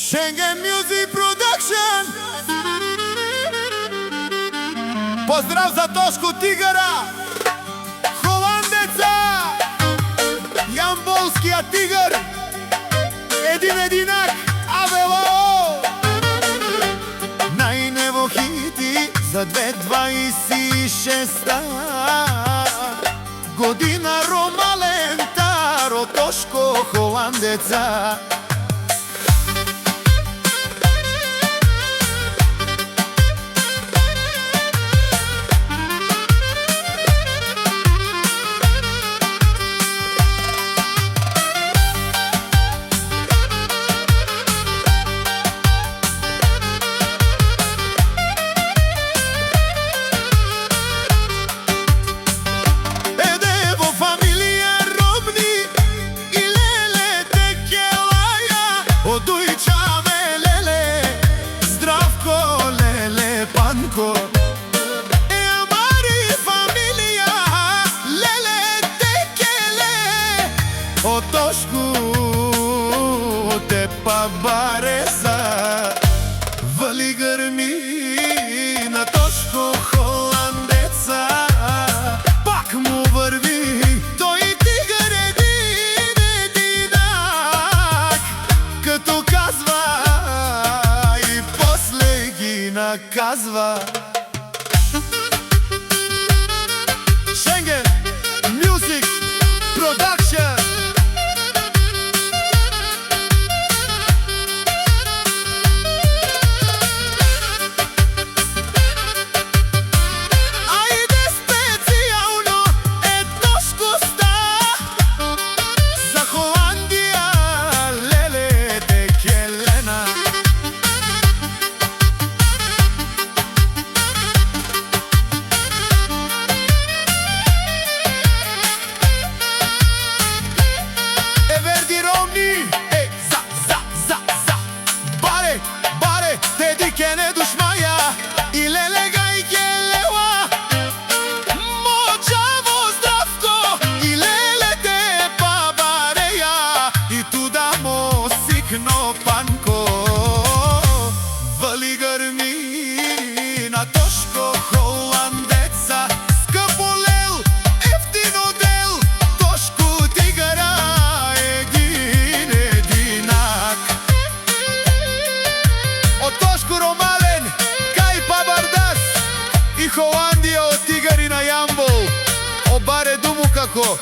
Schengen Music Production. Поздрав за Тошко Тигара, холандеца, јамболскиот тигар, единак, Авело. Најнево хити за 2026 година, Ромалентаро, Тошко, холандеца. O Tošku te pa bareza, vali grmi na Tošku holandeca. Пак му върви той тигър единак, като казва и после ги наказва. Schengen Music Production. Kene dušmaja i lelega i kelewa, moćavo zdravko i lele te pa bareja, i tu damo sikno panko, vali grmi na Toško holandeca. Skupo lel, eftino del, Tošku Tigara edinak. O Tošku Ромален, кај Пабарdas и Холандија, од тигари на Јамбол, обаре думу како